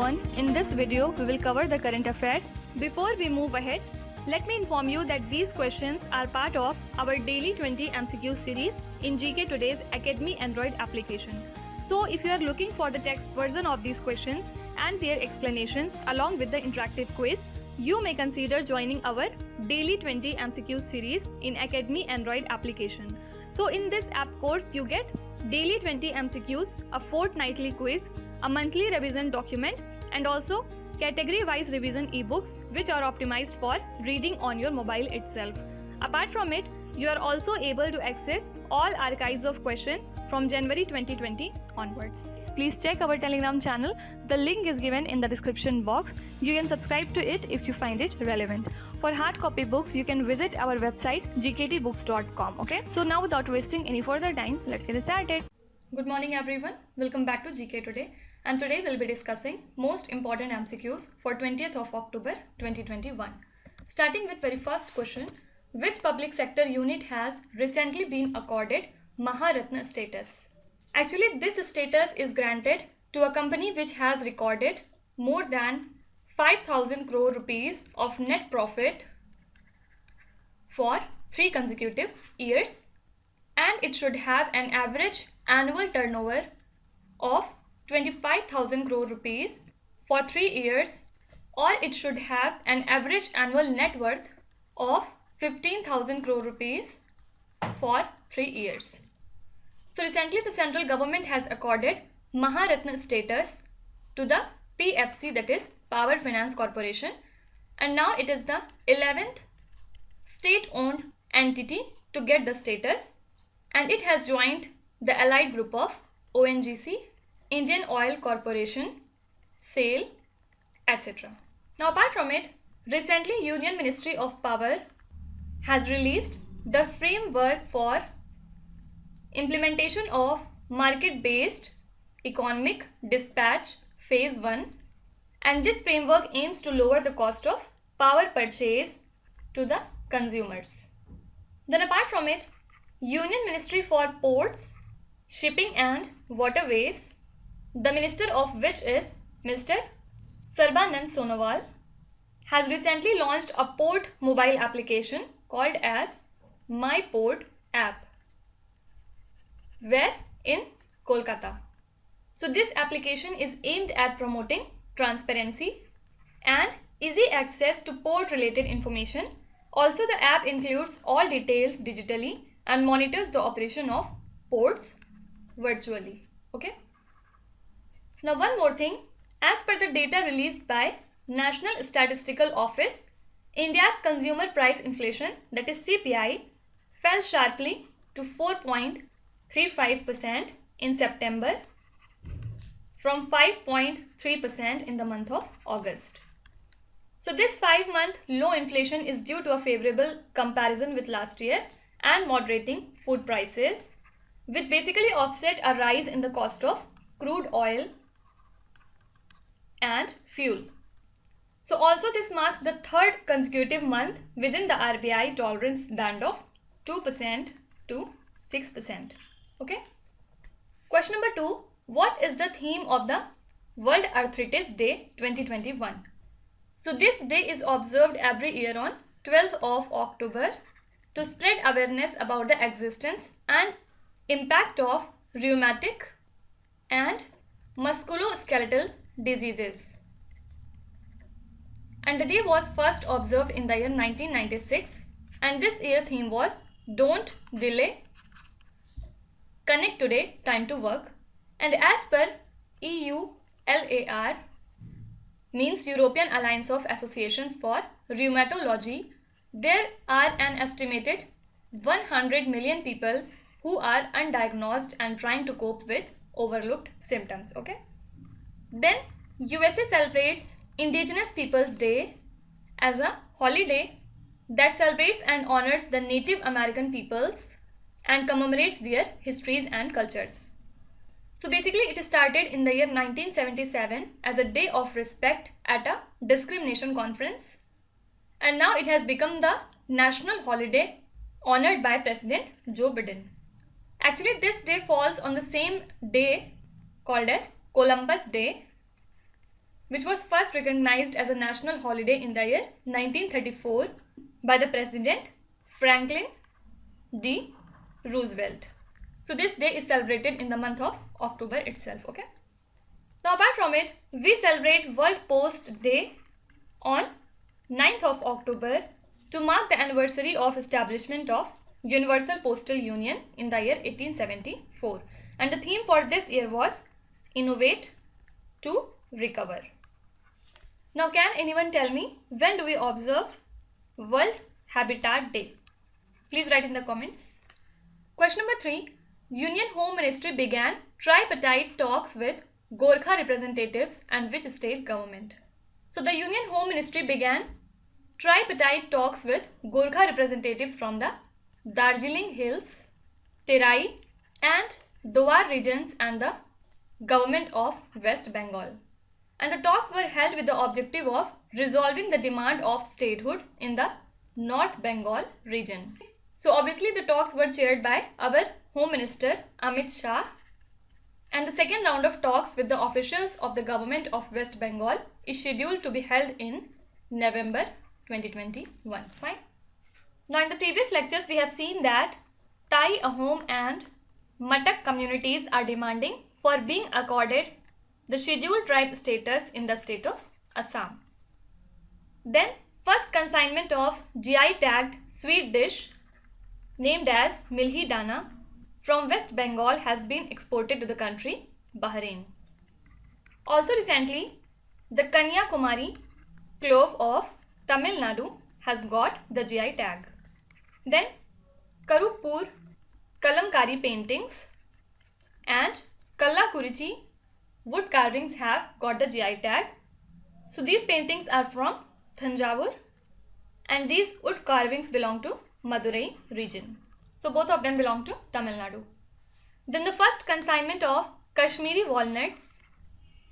everyone, in this video we will cover the current affairs. Before we move ahead, let me inform you that these questions are part of our daily 20 MCQ series in GK Today's Academy Android application. So if you are looking for the text version of these questions and their explanations along with the interactive quiz, you may consider joining our daily 20 MCQ series in Academy Android application. So in this app course you get daily 20 MCQs, a fortnightly quiz, a monthly revision document, and also category-wise revision ebooks which are optimized for reading on your mobile itself. Apart from it, you are also able to access all archives of questions from January 2020 onwards. Please check our Telegram channel. The link is given in the description box. You can subscribe to it if you find it relevant. For hard copy books, you can visit our website gktbooks.com. Okay, so now without wasting any further time, let's get started. Good morning everyone. Welcome back to GK Today. And today we'll be discussing most important MCQs for 20th of October 2021. Starting with very first question, which public sector unit has recently been accorded Maharatna status? Actually, this status is granted to a company which has recorded more than 5,000 crore rupees of net profit for 3 consecutive years, and it should have an average annual turnover of 25,000 crore rupees for 3 years, or it should have an average annual net worth of 15,000 crore rupees for 3 years. So recently the central government has accorded Maharatna status to the PFC, that is Power Finance Corporation, and now it is the 11th state-owned entity to get the status, and it has joined the allied group of ONGC, Indian Oil Corporation, SAIL, etc. Now apart from it, recently Union Ministry of Power has released the framework for implementation of market-based economic dispatch phase 1, and this framework aims to lower the cost of power purchase to the consumers. Then apart from it, Union Ministry for Ports, Shipping and Waterways, the minister of which is Mr. Sarbanand Sonowal, has recently launched a port mobile application called as My Port app, where in Kolkata. So this application is aimed at promoting transparency and easy access to port related information. Also, the app includes all details digitally and monitors the operation of ports virtually. Okay. Now one more thing, as per the data released by National Statistical Office, India's consumer price inflation, that is CPI, fell sharply to 4.35% in September from 5.3% in the month of August. So this 5-month low inflation is due to a favorable comparison with last year and moderating food prices, which basically offset a rise in the cost of crude oil and fuel. So also this marks the 3rd consecutive month within the RBI tolerance band of 2% to 6%. Okay. Question number 2. What is the theme of the World Arthritis Day 2021? So this day is observed every year on 12th of October to spread awareness about the existence and impact of rheumatic and musculoskeletal diseases. And the day was first observed in the year 1996, and this year theme was Don't Delay, Connect Today, Time to Work. And as per EULAR, means European Alliance of Associations for Rheumatology, there are an estimated 100 million people who are undiagnosed and trying to cope with overlooked symptoms. Okay. Then USA celebrates Indigenous Peoples Day as a holiday that celebrates and honors the Native American peoples and commemorates their histories and cultures. So basically it started in the year 1977 as a day of respect at a discrimination conference, and now it has become the national holiday honored by President Joe Biden. Actually this day falls on the same day called as Columbus Day, which was first recognized as a national holiday in the year 1934 by the President Franklin D. Roosevelt. So this day is celebrated in the month of October itself, okay? Now apart from it, we celebrate World Post Day on 9th of October to mark the anniversary of establishment of Universal Postal Union in the year 1874. And the theme for this year was Innovate to Recover. Now can anyone tell me when do we observe World Habitat Day? Please write in the comments. Question number 3. Union Home Ministry began tripartite talks with Gorkha representatives and which state government? So the Union Home Ministry began tripartite talks with Gorkha representatives from the Darjeeling Hills, Terai and Dowar regions and the government of West Bengal. And the talks were held with the objective of resolving the demand of statehood in the North Bengal region. So obviously the talks were chaired by our Home Minister Amit Shah, and the second round of talks with the officials of the government of West Bengal is scheduled to be held in November 2021. Fine. Now in the previous lectures we have seen that Thai, Ahom and Matak communities are demanding for being accorded the scheduled tribe status in the state of Assam. Then first consignment of GI tagged sweet dish named as Milhi Dana from West Bengal has been exported to the country Bahrain. Also recently, the Kanyakumari clove of Tamil Nadu has got the GI tag. Then Karupur Kalamkari paintings and Kallakurichi wood carvings have got the GI tag. So these paintings are from Thanjavur and these wood carvings belong to Madurai region. So both of them belong to Tamil Nadu. Then the first consignment of Kashmiri walnuts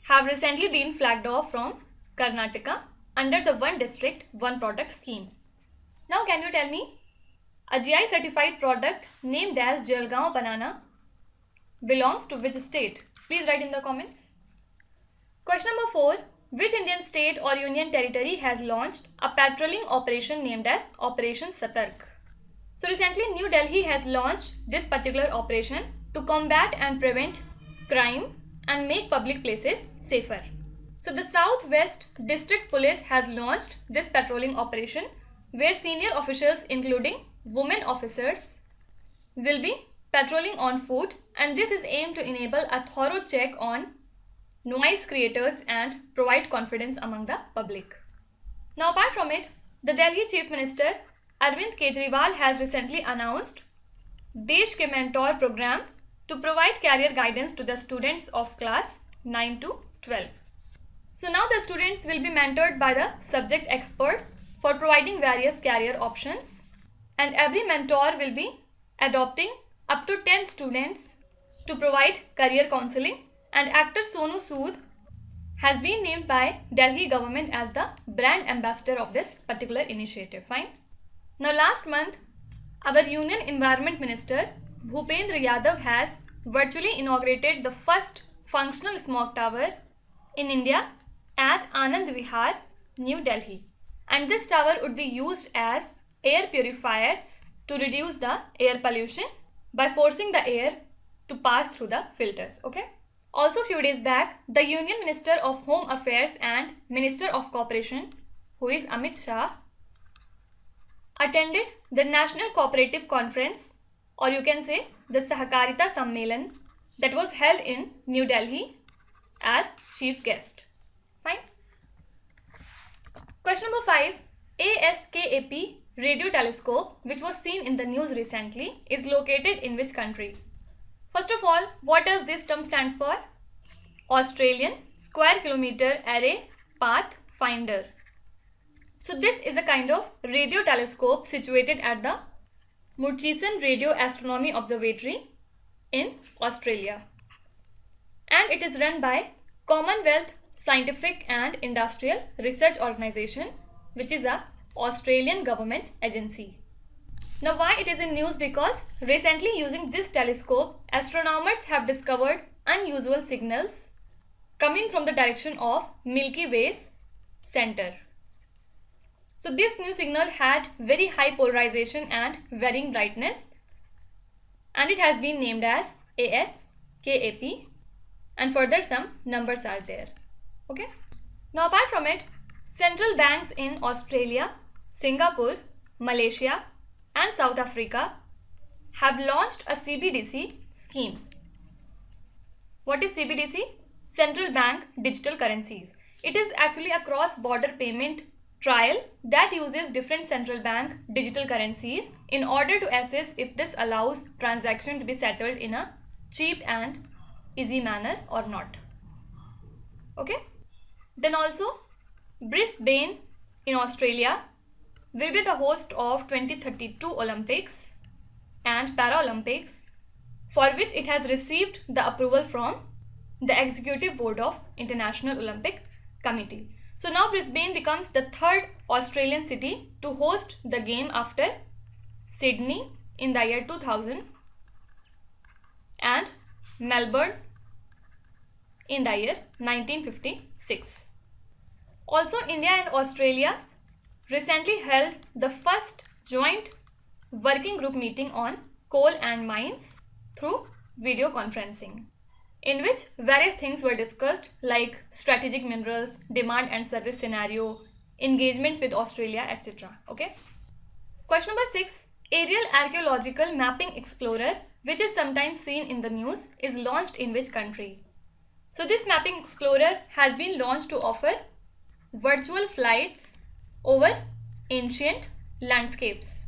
have recently been flagged off from Karnataka under the One District, One Product scheme. Now can you tell me a GI certified product named as Jalgaon banana belongs to which state? Please write in the comments. Question number 4. Which Indian state or union territory has launched a patrolling operation named as Operation Satark? So recently New Delhi has launched this particular operation to combat and prevent crime and make public places safer. So the Southwest District Police has launched this patrolling operation where senior officials including women officers will be patrolling on foot, and this is aimed to enable a thorough check on noise creators and provide confidence among the public. Now apart from it, the Delhi Chief Minister Arvind Kejriwal has recently announced Desh Ke Mentor program to provide career guidance to the students of class 9 to 12. So now the students will be mentored by the subject experts for providing various career options, and every mentor will be adopting up to 10 students to provide career counseling, and actor Sonu Sood has been named by Delhi government as the brand ambassador of this particular initiative. Fine. Now last month, our Union Environment Minister Bhupendra Yadav has virtually inaugurated the first functional smog tower in India at Anand Vihar, New Delhi. And this tower would be used as air purifiers to reduce the air pollution by forcing the air to pass through the filters. Okay. Also few days back, the Union Minister of Home Affairs and Minister of Cooperation, who is Amit Shah, attended the National Cooperative Conference, or you can say the Sahakarita Sammelan, that was held in New Delhi as chief guest. Fine. Question number 5. ASKAP radio telescope, which was seen in the news recently, is located in which country? First of all, what does this term stands for? Australian Square Kilometer Array Path Finder. So this is a kind of radio telescope situated at the Murchison Radio Astronomy Observatory in Australia, and it is run by Commonwealth Scientific and Industrial Research Organization, which is a Australian government agency. Now why it is in news? Because recently using this telescope, astronomers have discovered unusual signals coming from the direction of Milky Way's center. So this new signal had very high polarization and varying brightness, and it has been named as ASKAP, and further some numbers are there. Okay. Now apart from it, central banks in Australia, Singapore, Malaysia and South Africa have launched a CBDC scheme. What is CBDC? Central Bank Digital Currencies. It is actually a cross-border payment trial that uses different central bank digital currencies in order to assess if this allows transaction to be settled in a cheap and easy manner or not. Okay. Then also Brisbane in Australia will be the host of 2032 Olympics and Paralympics, for which it has received the approval from the Executive Board of International Olympic Committee. So now Brisbane becomes the third Australian city to host the game after Sydney in the year 2000 and Melbourne in the year 1956. Also, India and Australia recently held the first joint working group meeting on coal and mines through video conferencing, in which various things were discussed like strategic minerals, demand and service scenario, engagements with Australia, etc. Okay. Question number 6. Aerial Archaeological Mapping Explorer, which is sometimes seen in the news, is launched in which country? So this mapping explorer has been launched to offer virtual flights over ancient landscapes.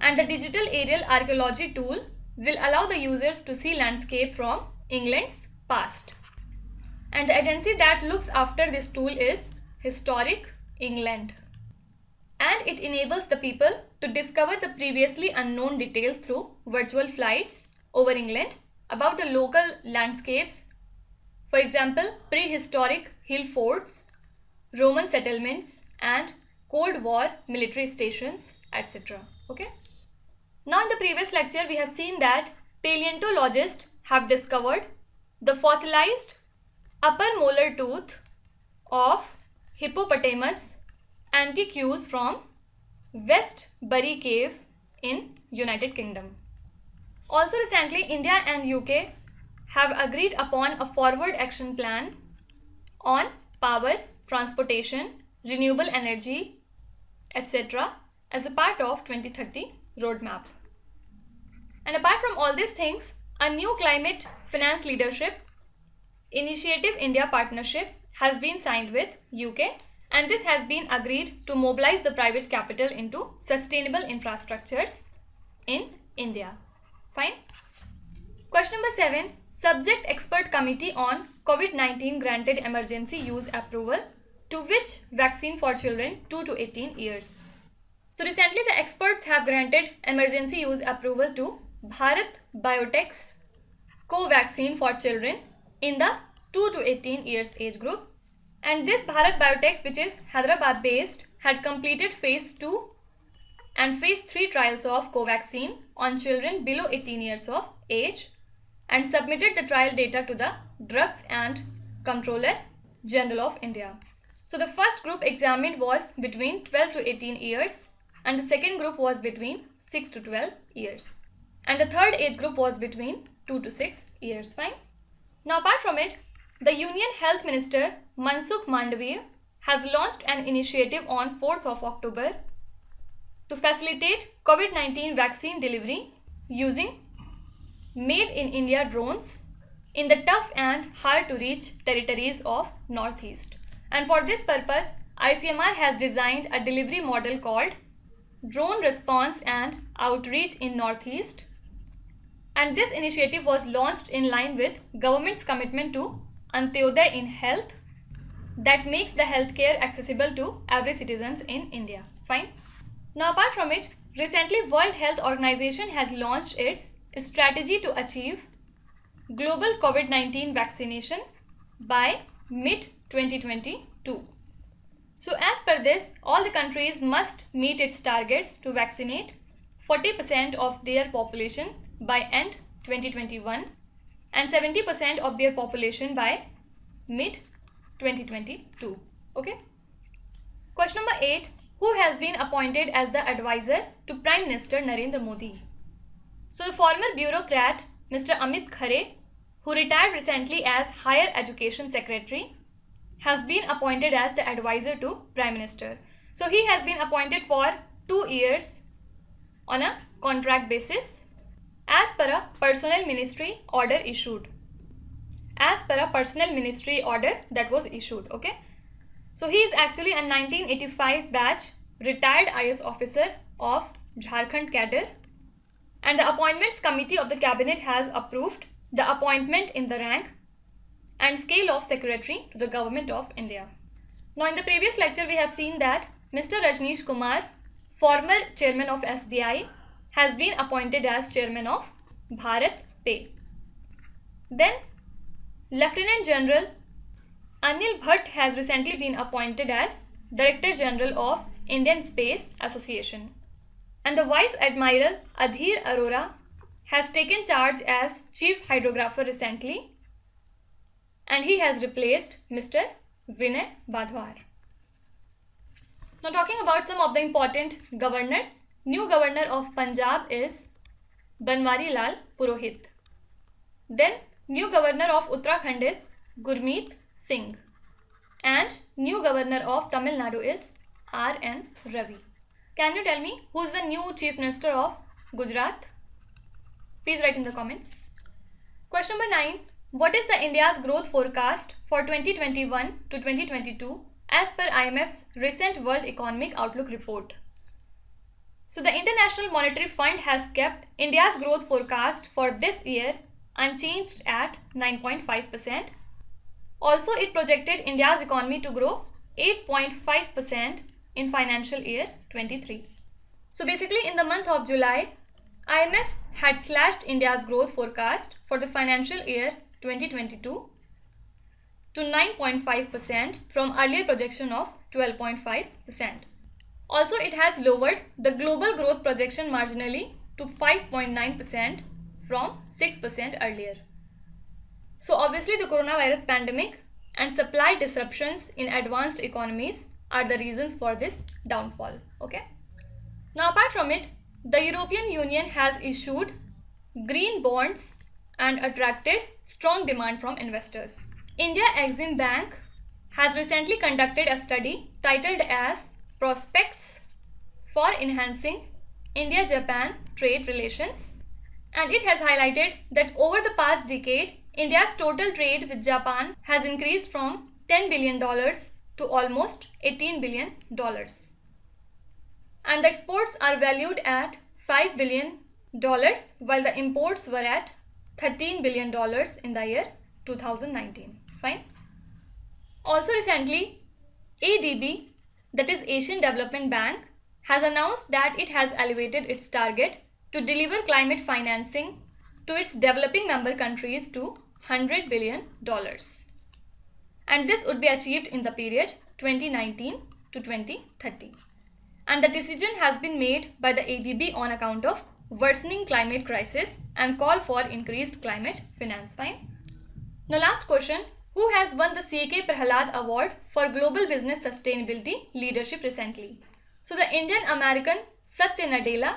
And the digital aerial archaeology tool will allow the users to see landscape from England's past. And the agency that looks after this tool is Historic England. And it enables the people to discover the previously unknown details through virtual flights over England about the local landscapes. For example, prehistoric hill forts, Roman settlements and Cold War military stations, etc. Okay. Now in the previous lecture we have seen that paleontologists have discovered the fossilized upper molar tooth of Hippopotamus antiquus from Westbury Cave in United Kingdom. Also recently India and UK have agreed upon a forward action plan on power, transportation, renewable energy, etc. as a part of 2030 roadmap. And apart from all these things, a new climate finance leadership initiative India partnership has been signed with UK, and this has been agreed to mobilize the private capital into sustainable infrastructures in India. Fine. Question number 7. Subject Expert Committee on COVID-19 granted emergency use approval to which vaccine for children 2 to 18 years? So recently the experts have granted emergency use approval to Bharat Biotech's Covaxin for children in the 2 to 18 years age group. And this Bharat Biotech, which is Hyderabad based, had completed phase 2 and phase 3 trials of Covaxin on children below 18 years of age and submitted the trial data to the Drugs and Controller General of India. So the first group examined was between 12 to 18 years and the second group was between 6 to 12 years. And the third age group was between 2 to 6 years. Fine. Now apart from it, the Union Health Minister Mansukh Mandaviya has launched an initiative on 4th of October to facilitate COVID-19 vaccine delivery using made in India drones in the tough and hard to reach territories of Northeast. And for this purpose, ICMR has designed a delivery model called Drone Response and Outreach in Northeast. And this initiative was launched in line with government's commitment to Antyodaya in Health that makes the healthcare accessible to every citizens in India. Fine. Now apart from it, recently World Health Organization has launched its strategy to achieve global COVID-19 vaccination by mid-2022. So as per this, all the countries must meet its targets to vaccinate 40% of their population by end 2021 and 70% of their population by mid 2022. Okay. Question number 8. Who has been appointed as the advisor to Prime Minister Narendra Modi? So the former bureaucrat Mr. Amit Khare, who retired recently as Higher Education Secretary, has been appointed as the advisor to Prime Minister. So he has been appointed for 2 years on a contract basis as per a Personnel Ministry order issued. As per a Personnel Ministry order that was issued. Okay. So he is actually a 1985 batch retired IS officer of Jharkhand cadre, and the Appointments Committee of the Cabinet has approved the appointment in the rank and scale of Secretary to the Government of India. Now in the previous lecture we have seen that Mr. Rajneesh Kumar, former chairman of SBI, has been appointed as chairman of Bharat Pay. Then Lieutenant General Anil Bhatt has recently been appointed as Director General of Indian Space Association. And the Vice Admiral Adhir Arora has taken charge as Chief Hydrographer recently, and he has replaced Mr. Vinay Badhwar. Now talking about some of the important governors, new governor of Punjab is Banwari Lal Purohit. Then new governor of Uttarakhand is Gurmeet Singh, and new governor of Tamil Nadu is R.N. Ravi. Can you tell me who is the new Chief Minister of Gujarat? Please write in the comments. Question number 9. What is the India's growth forecast for 2021 to 2022 as per IMF's recent World Economic Outlook report? So the International Monetary Fund has kept India's growth forecast for this year unchanged at 9.5%. Also, it projected India's economy to grow 8.5% in financial year 23. So basically in the month of July, IMF had slashed India's growth forecast for the financial year 2022 to 9.5% from earlier projection of 12.5%. Also, it has lowered the global growth projection marginally to 5.9% from 6% earlier. So obviously the coronavirus pandemic and supply disruptions in advanced economies are the reasons for this downfall. Okay. Now apart from it, the European Union has issued green bonds and attracted strong demand from investors. India Exim Bank has recently conducted a study titled as Prospects for Enhancing India-Japan Trade Relations, and it has highlighted that over the past decade, India's total trade with Japan has increased from $10 billion to almost $18 billion. And the exports are valued at $5 billion, while the imports were at $13 billion in the year 2019. Fine. Also recently, ADB, that is Asian Development Bank, has announced that it has elevated its target to deliver climate financing to its developing member countries to $100 billion. And this would be achieved in the period 2019 to 2030. And the decision has been made by the ADB on account of worsening climate crisis and call for increased climate finance. Fine. Now last question. Who has won the C.K. Prahalad Award for Global Business Sustainability Leadership recently? So the Indian American Satya Nadella,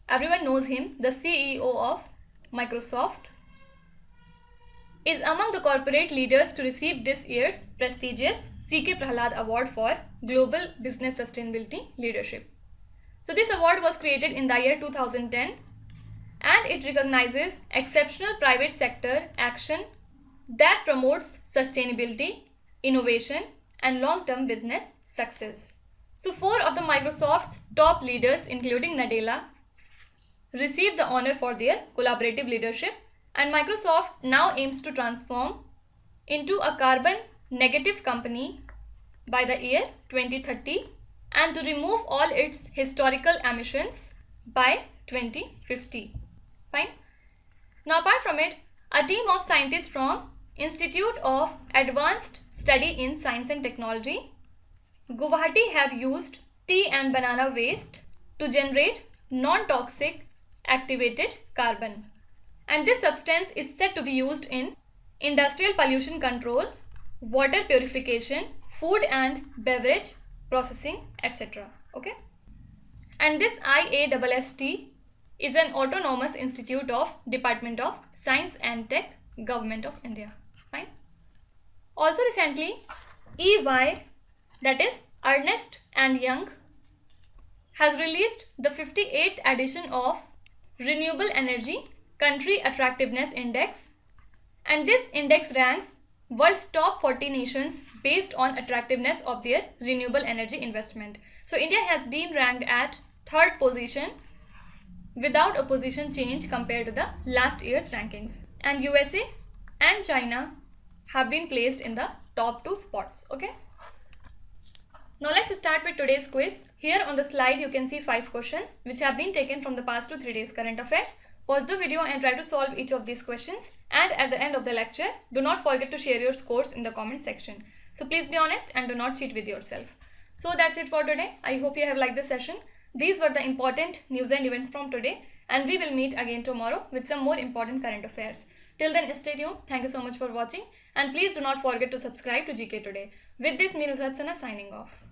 everyone knows him, the CEO of Microsoft, is among the corporate leaders to receive this year's prestigious C.K. Prahalad Award for Global Business Sustainability Leadership. So this award was created in the year 2010 and it recognizes exceptional private sector action that promotes sustainability, innovation and long-term business success. So 4 of the Microsoft's top leaders, including Nadella, received the honor for their collaborative leadership, and Microsoft now aims to transform into a carbon negative company by the year 2030 and to remove all its historical emissions by 2050. Fine. Now apart from it, a team of scientists from Institute of Advanced Study in Science and Technology, Guwahati, have used tea and banana waste to generate non-toxic activated carbon. And this substance is said to be used in industrial pollution control, water purification, food and beverage processing, etc. Okay. And this IASST is an autonomous institute of Department of Science and Tech, Government of India. Fine. Also recently, EY, that is Ernst and Young, has released the 58th edition of Renewable Energy Country Attractiveness Index, and this index ranks world's top 40 nations based on attractiveness of their renewable energy investment. So India has been ranked at 3rd position without a position change compared to the last year's rankings, and USA and China have been placed in the top 2 spots. Okay. Now let's start with today's quiz. Here on the slide you can see 5 questions which have been taken from the past 2-3 days current affairs. Pause the video and try to solve each of these questions, and at the end of the lecture do not forget to share your scores in the comment section. So please be honest and do not cheat with yourself. So that's it for today. I hope you have liked the session. These were the important news and events from today, and we will meet again tomorrow with some more important current affairs. Till then, stay tuned. Thank you so much for watching, and please do not forget to subscribe to GK Today. With this, me Nusrat Sana signing off.